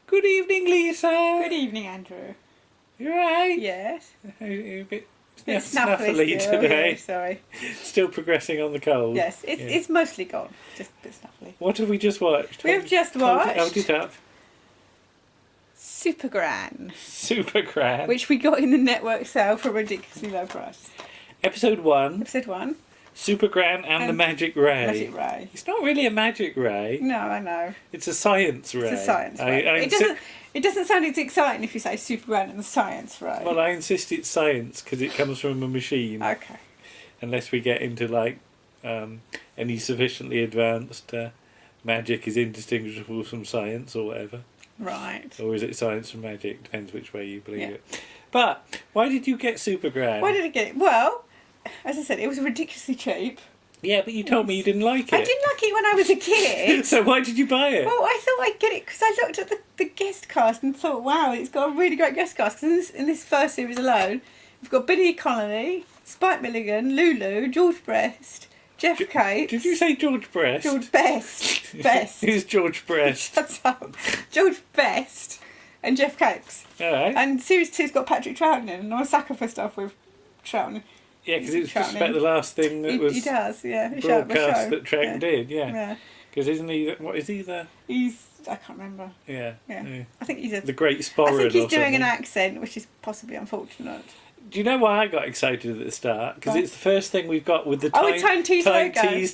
Good evening, Lisa. Good evening, Andrew. You alright? Yes. You're a bit Snuffly still, today. yeah, sorry. Still progressing on the cold. Yes, it's mostly gone. Just a bit snuffly. What have we just watched? We've just watched Hold it up. Supergran, Supergran. which we got in the network sale for a ridiculously low price. Episode 1. Episode 1. Supergran and the Magic Ray. Magic Ray. It's not really a magic ray. No, I know. It's a science ray. It's a science ray. It doesn't sound as exciting if you say Supergran and the science ray. Well, I insist it's science because it comes from a machine. Okay. Unless we get into any sufficiently advanced magic is indistinguishable from science or whatever. Right. Or is it science from magic? Depends which way you believe it. But why did you get Supergran? Why did I get it? Well, as I said, it was ridiculously cheap. Yeah, but you told me you didn't like it. I didn't like it when I was a kid. So why did you buy it? Well, I thought I'd get it because I looked at the guest cast and thought, wow, it's got a really great guest cast. Because in this first series alone, we've got Billy Connolly, Spike Milligan, Lulu, George Best, Jeff Cates. Did you say George Best? George Best. Best. Who's George Best? Shut up. George Best and Jeff Cates. All right. And series 2's got Patrick Troughton in, and I'm a sucker for stuff with Troughton. Yeah, because it's just about the last thing that was he does, yeah. broadcast that Troughton did, yeah. Yeah. Because isn't he, what is he the... I can't remember. Yeah. I think he's the Great Sporran. I think he's doing an accent, which is possibly unfortunate. Do you know why I got excited at the start? Because it's the first thing we've got with the Time Tees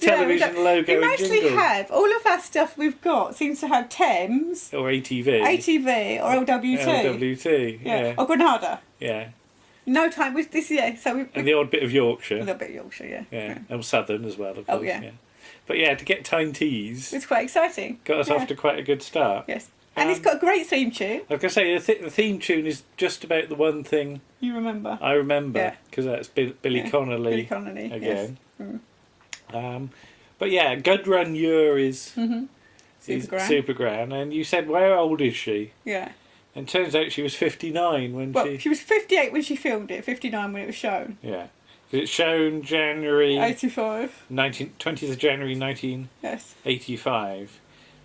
television logo. We and mostly jingle. have all of our stuff we've got seems to have Thames or ATV or LWT. LWT, yeah. Or Granada. Yeah. No time with this, and the odd bit of Yorkshire. A little bit of Yorkshire, yeah. And Southern as well, of course. Oh, yeah. But yeah, to get Time Tees... It's quite exciting. Got us off to quite a good start. Yes. And it's got a great theme tune. I was going to say, the theme tune is just about the one thing... You remember. I remember, because that's Billy Connolly. Billy Connolly, again. Yes. But yeah, Gudrun Ure is Supergran. And you said, where old is she? Yeah. And turns out she was 59 when she was 58 when she filmed it, 59 when it was shown. Yeah. It's shown January... 85. 20th of January 1985. Yes.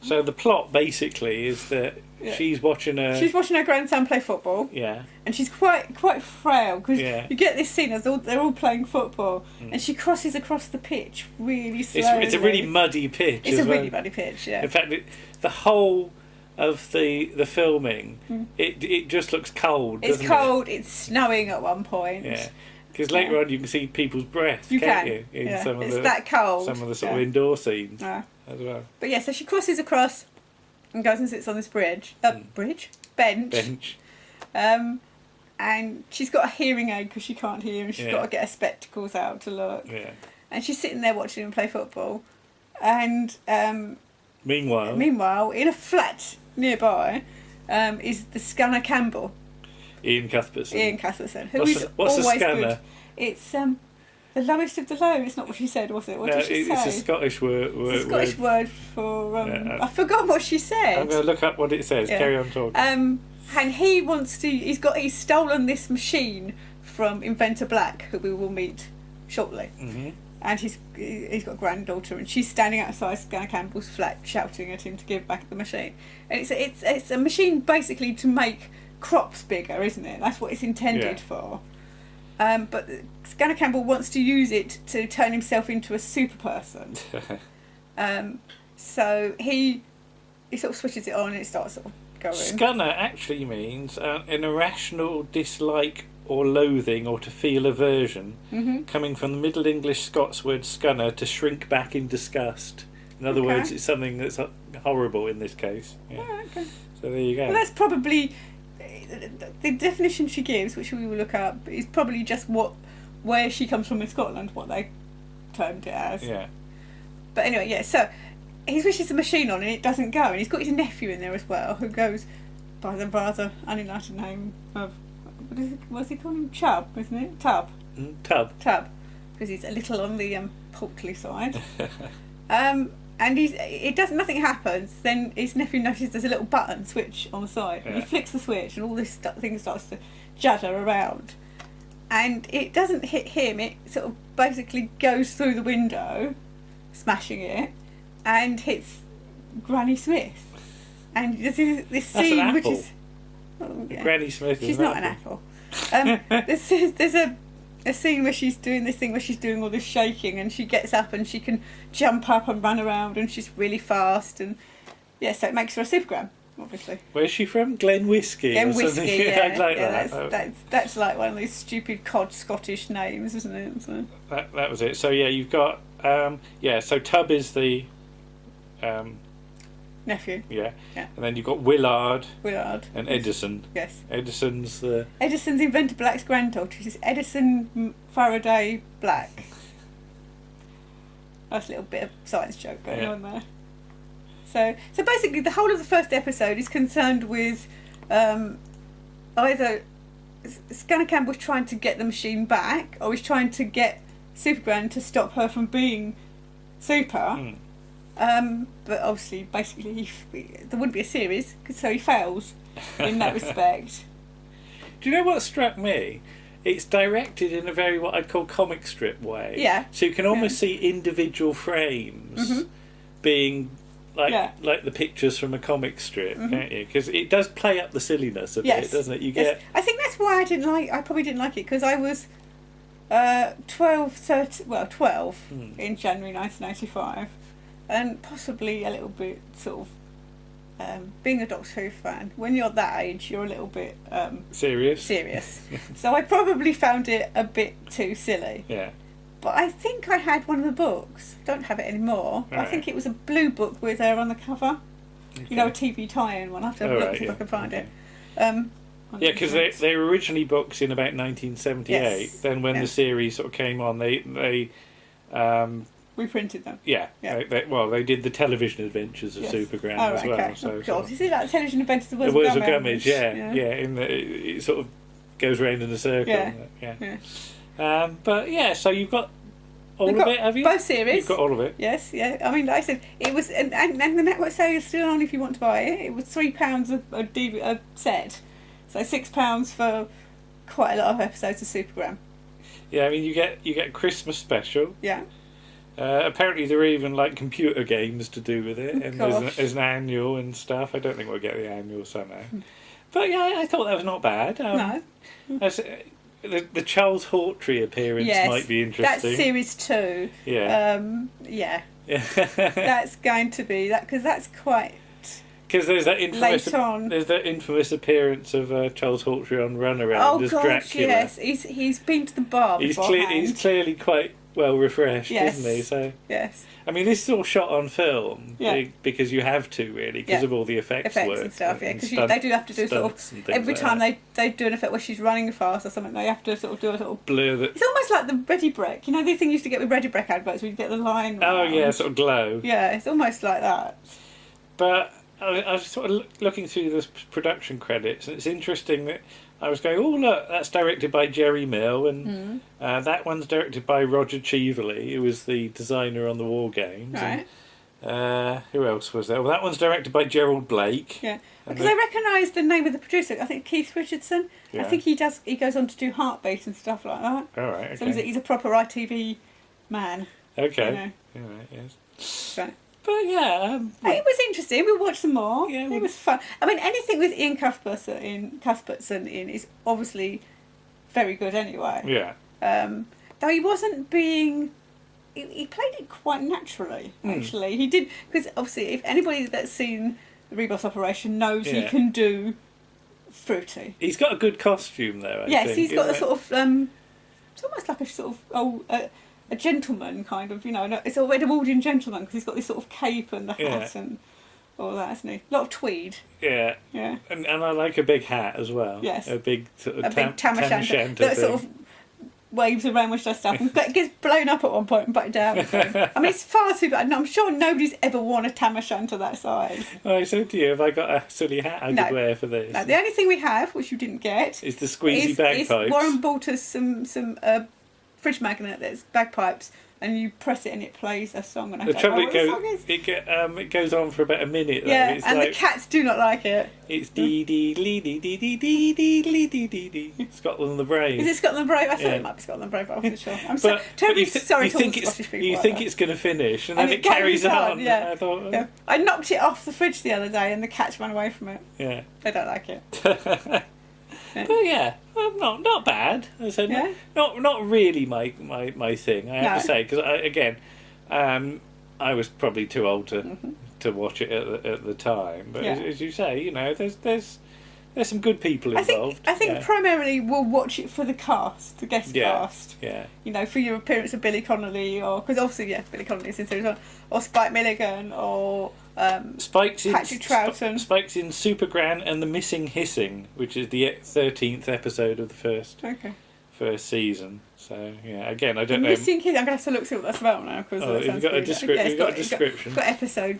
So the plot basically is that she's watching her grandson play football. Yeah. And she's quite frail because you get this scene as they're all playing football and she crosses across the pitch really slowly. It's a really muddy pitch. It's a really muddy pitch, yeah. In fact, the whole of the filming, it just looks cold. It's cold. It's snowing at one point. Yeah. Because later on you can see people's breath, can't you? In some of that cold. Some of the sort of indoor sines as well. But yeah, so she crosses across and goes and sits on this bench. And she's got a hearing aid because she can't hear, and she's got to get her spectacles out to look. Yeah. And she's sitting there watching him play football. And meanwhile, in a flat nearby, is the Scunner Campbell. Ian Cuthbertson. Who what's is a always Scunner? good. It's the lowest of the low. It's not what she said, was it? What did she say? It's a Scottish word. It's a Scottish word for... I forgot what she said. I'm going to look up what it says. Yeah. Carry on talking. And he wants to... He's stolen this machine from Inventor Black, who we will meet shortly. Mm-hmm. And he's got a granddaughter, and she's standing outside Scanner Campbell's flat shouting at him to give back the machine. And it's a machine basically to make crops bigger, isn't it? That's what it's intended for. But Scanner Campbell wants to use it to turn himself into a super person. So he sort of switches it on and it starts sort of going. Scunner actually means an irrational dislike or loathing or to feel aversion, coming from the Middle English Scots word scunner, to shrink back in disgust. In other words, it's something that's horrible in this case. Yeah. Oh, okay. So there you go. Well, that's probably... The definition she gives, which we will look up, is probably just where she comes from in Scotland, what they termed it as. Yeah. But anyway, so he switches the machine on and it doesn't go, and he's got his nephew in there as well, who goes by the rather unenlightened name of... What's he called him? Chub, isn't it? Tub. Tub. Because he's a little on the portly side. And nothing happens. Then his nephew notices there's a little button switch on the side, and he flicks the switch, and all this thing starts to judder around. And it doesn't hit him. It sort of basically goes through the window, smashing it, and hits Granny Smith. And there's this That's an scene which apple. is... Oh, yeah. Granny Smith is She's not an apple. There's a scene where she's doing this thing where she's doing all this shaking, and she gets up and she can jump up and run around, and she's really fast, and yeah, so it makes her a Supergran, obviously. Where's she from? Glen Whiskey Glen or something? Whiskey, yeah. I'd like that. That's like one of these stupid cod Scottish names, isn't it? So. That was it. So yeah, you've got so Tub is the nephew. Yeah. Yeah. And then you've got Willard and Yes. Edison. Yes. Edison's the... Edison's Inventor Black's granddaughter. She's Edison Faraday Black. That's a little bit of science joke going on there. So basically the whole of the first episode is concerned with either Scanner Campbell's trying to get the machine back, or he's trying to get Supergran to stop her from being super. But obviously, basically, there wouldn't be a series, so he fails in that respect. Do you know what struck me? It's directed in a very, what I'd call, comic strip way. Yeah. So you can almost see individual frames being like the pictures from a comic strip, can't you? Because it does play up the silliness a bit, doesn't it? You get. I think that's why I probably didn't like it, because I was 12 in January 1985. And possibly a little bit sort of being a Doctor Who fan. When you're that age, you're a little bit Serious. So I probably found it a bit too silly. Yeah. But I think I had one of the books. Don't have it anymore. But I think it was a blue book with her on the cover. Okay. You know, a TV tie-in one. I have to have a look if I can find it. Yeah, because they were originally books in about 1978. Yes. Then when the series sort of came on, they reprinted them. Yeah. They did the television adventures of Supergran as well. Okay. So, God, you see that television adventures of the The Words of Gummidge, it sort of goes round in a circle. But yeah, so you've got all of it, have you? Both series. You've got all of it. Yes, yeah. I mean, like I said, it was, and the network sale is still on if you want to buy it. It was £3 a set, so £6 for quite a lot of episodes of Supergran. Yeah, I mean, you get a Christmas special. Yeah. Apparently there are even like computer games to do with it, and there's an annual and stuff. I don't think we'll get the annual somehow, but yeah, I thought that was not bad. No. The Charles Hawtrey appearance might be interesting. That's series 2. Yeah. That's going to be that, because that's quite. Because there's that infamous, late on. There's that infamous appearance of Charles Hawtrey on Runaround as Dracula. Yes, he's been to the bar. He's clearly quite well refreshed, isn't he? So yes. I mean, this is all shot on film because you have to really because of all the effects work and stuff. Yeah, because they do have to do sort of every time they do an effect where she's running fast or something. They have to sort of do a sort of blur. It's almost like the Ready Brek. You know the thing you used to get with Ready Brek adverts where you get the line. Oh yeah, sort of glow. Yeah, it's almost like that. But I was sort of looking through the production credits, and it's interesting that I was going, oh look, that's directed by Jerry Mill, and that one's directed by Roger Cheeverly, who was the designer on the War Games. Right. And, who else was there? Well, that one's directed by Gerald Blake. Yeah, because I recognise the name of the producer. I think Keith Richardson. Yeah. I think he goes on to do Heartbeat and stuff like that. All right. Okay. So he's a proper ITV man. Okay. You know. All right. Yes. So. But yeah, it was interesting. We'll watch some more. Yeah, it was fun. I mean, anything with Ian Cuthbertson in is obviously very good anyway. Yeah. Though he wasn't being, he played it quite naturally. Actually, he did, because obviously, if anybody that's seen the Rebus Operation knows he can do fruity. He's got a good costume though. I think, he's got a sort of it's almost like a sort of a gentleman kind of, it's a Edwardian gentleman because he's got this sort of cape and the hat and all that, hasn't he? A lot of tweed. Yeah. Yeah. And I like a big hat as well. Yes. A big sort of big tam o' shanter that sort of waves around with stuff and gets blown up at one point and back down. I mean, it's far too bad. I'm sure nobody's ever worn a tam o' shanter that size. I said to you, have I got a silly hat I could wear for this? No, the only thing we have, which you didn't get, is the squeezy bagpipes. Warren bought us some fridge magnet that's bagpipes and you press it and it plays a song, and I The don't know trouble what the song is. it goes on for about a minute. Though. Yeah, It's and like, the cats do not like it. It's dee dee dee dee dee dee dee dee dee dee dee. Scotland on the Brave. Is it Scotland Brave? I thought Yeah. it might be Scotland Brave, but I wasn't sure. I'm But terribly you sorry you to all think the it's Scottish people. you out think there. it's going to finish, and then And it carries on. yeah. I thought, Yeah. I knocked it off the fridge the other day, and the cats ran away from it. yeah. They don't like it. But yeah, not bad. I said Yeah. not really my thing. I have No. to say, because I was probably too old to watch it at the time. But Yeah. as you say, you know, there's some good people I involved. think yeah. primarily we'll watch it for the cast, the guest Yeah. cast. Yeah. You know, for your appearance of Billy Connolly, or because obviously, Billy Connolly's in series one, or Spike Milligan, or Spike's in Patrick Troughton. Spike's in Supergran and the Missing Hissing, which is the 13th episode of the first season. So yeah, again, I don't know. Missing Kids. I'm gonna have to see what that's about now because You've got a description. Got episode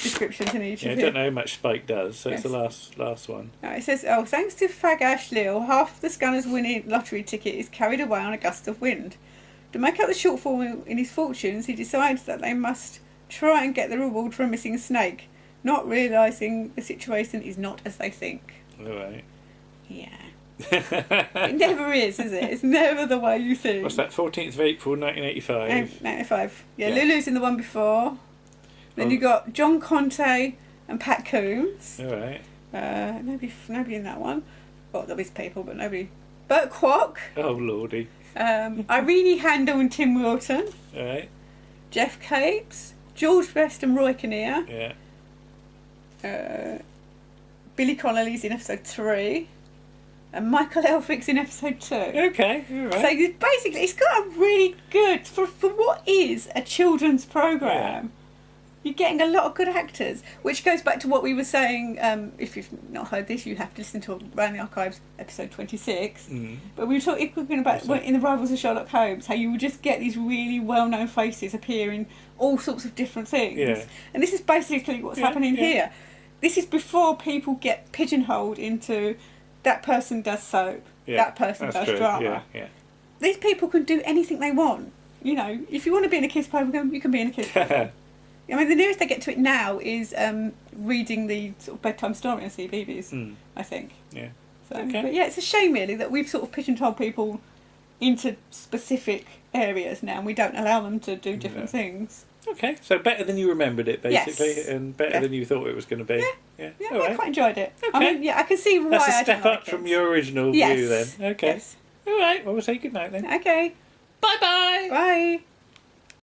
descriptions in each. Yeah, I of don't it. know how much Spike does, so Yes. it's the last one. No, it says, thanks to Fag Ash Lil, half of the Scanner's winning lottery ticket is carried away on a gust of wind. To make up the shortfall in his fortunes, he decides that they must try and get the reward for a missing snake, not realising the situation is not as they think. All right. Yeah. It never is it? It's never the way you think. What's that? 14th of April, 1985. 95. Yeah, Yeah. Lulu's in the one before. Then you got John Conte and Pat Coombs. All right. Nobody in that one. Well, there'll be people, but nobody. Bert Kwok, Oh lordy. Irene Handel and Tim Wilton, All right. Jeff Capes, George Best and Roy Kinnear, Yeah. Billy Connolly's in episode 3, and Michael Elphick's in episode 2. Okay. All right. So basically, it's got a really good for what is a children's program. You're getting a lot of good actors, which goes back to what we were saying. If you've not heard this, you have to listen to Around the Archives, episode 26. But we were talking about in the Rivals of Sherlock Holmes, how you would just get these really well-known faces appear in all sorts of different things. Yeah. And this is basically what's happening here. This is before people get pigeonholed into that person does soap, that person does drama. Yeah. Yeah. These people can do anything they want. You know, if you want to be in a kids program, you can be in a kids program. I mean, the nearest they get to it now is reading the sort of bedtime story on CBeebies, I think. Yeah. So, Okay. But yeah, it's a shame really that we've sort of pigeonholed people into specific areas now, and we don't allow them to do different things. Okay. So better than you remembered it, basically, Yes. and better than you thought it was going to be. Yeah, All I right. quite enjoyed it. I Okay. mean, yeah, I can see why That's a I step don't up like from it. your original Yes. view, then. Okay. Yes. All right. Well, we'll say good night then. Okay. Bye-bye. Bye.